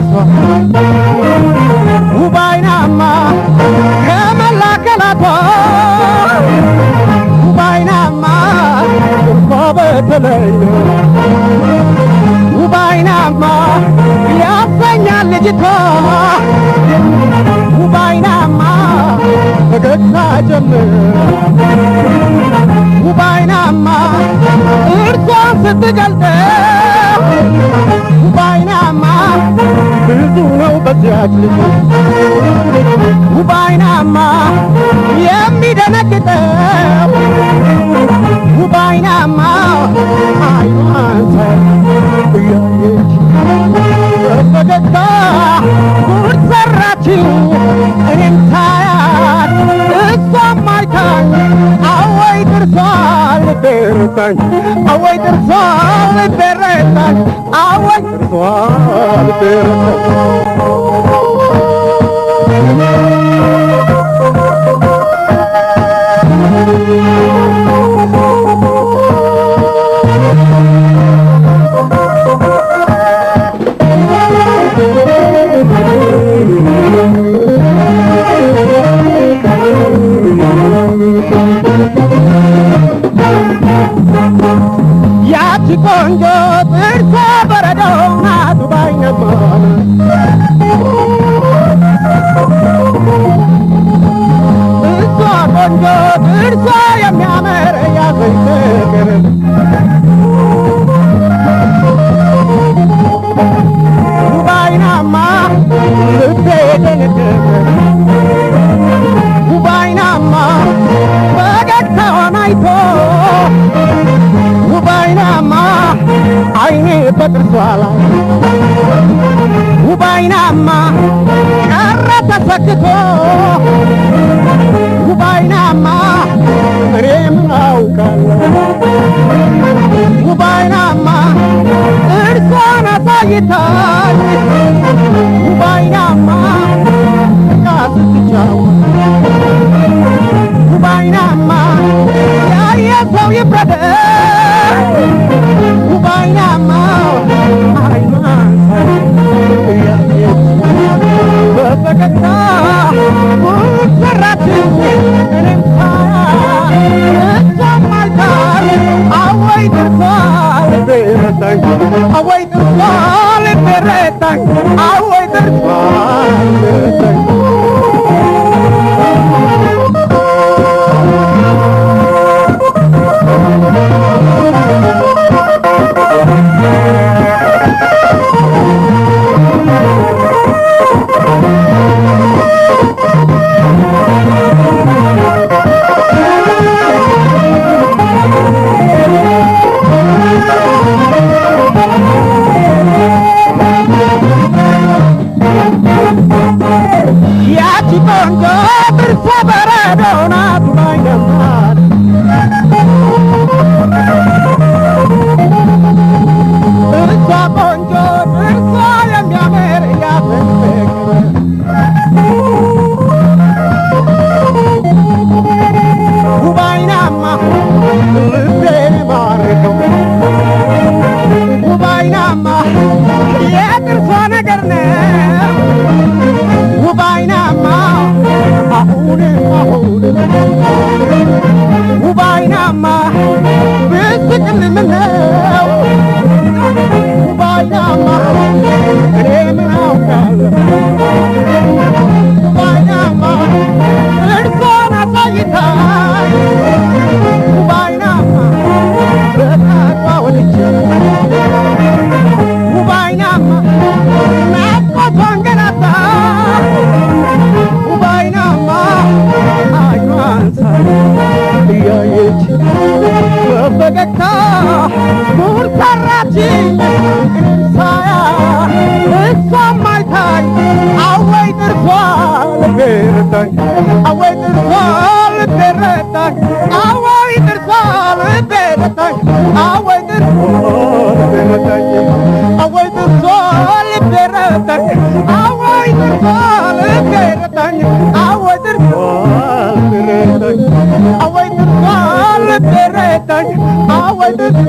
ጥርሷ ውብ አይናማ ከመላከላቷ ውብ አይናማ ጥርሷ በተለይ ውብ አይናማ ያሰኛል ልጅቷ ውብ አይናማ ፈገግታ ጀምር ውብ አይናማ እርሷን ስትገልጠው ውብ አይናማ ብዙ ነው በዚያች ልጅ ውብ አይናማ የሚደነግጠው ውብ አይናማ አይኗን እያየች ፈገግታ ጉድ ሰራችው እኔም ሳያት እሷም አይታኝ አወይ ጥርሷ ልቤ ረታኝ አወይ ጥርሷ ልቤ ረታኝ አወይ ጥርሷ ልቤ ረታኝ ያቺ ቆንጆ ጥርሷ በረዶ ናት ውብ አይናማ እሷ ቆንጆ ጥርሷ የሚያምር ያዘኝ ፍቅር ውብ አይናማ ልቤ ደነገጠ ውብ አይናማ ፈገግታዋን አይቶ ውብ አይናማ አይኔ በጥርሷ ላይ ውብ አይናማ ቀረ ተሰክቶ ውብ አይናማ እኔ ምን አውቃለሁ ውብ አይናማ ጥርሷን አሳይታኝ ውብ አይናማ ስትጫወት ውብ አይናማ ያየ ሰው ይፍረደኝ ውብ አይናማ አይኗን እያየች በፈገግታ ጉድ ሰራችኝ እኔም ሳያት እሷም አይታኝ አወይ ጥርሷ ልቤ ረታኝ አወይ ጥርሷ ልቤ ረታኝ አወይ ጥርሷ ልቤ ረታኝ ያቺ ቆንጆ ጥርሷ በረዶ ናት ውብ አይናማ እሷ ቆንጆ ጥርሷ የሚያምር ያዘኝ ፍቅር ውብ አይናማ ልቤን ማረከው ውብ አይናማ የጥርሷ ነገር ነው ውብ አይናማ አሁንም ውብ አይናማ ብስቅል ምነው ውብ አይናማ እኔ ምን አውቃለሁ ውብ አይናማ እርሷን አሳይታኝ ውብ አይናማ በጣቷ ወልጄ ውብ አይናማ ናፍቆቷን ገላታ ውብ አይናማ አይኗን እያየች በፈገግታ ጉድ ሰራችኝ ሳያት እሷም አይታኝ አወይ ጥርሷ ልቤ ረታኝ አወይ ጥርሷ ልቤ ረታኝ አወይ ጥርሷ ልቤ ረታኝ አወይ ጥርሷ ልቤ ረታኝ አወይ ጥርሷ ልቤ ረታኝ አወይ ጥርሷ ልቤ ረታኝ አወይ ጥርሷ ልቤ ረታኝ አወይ ጥርሷ ልቤ ረታኝ አወይ ጥርሷ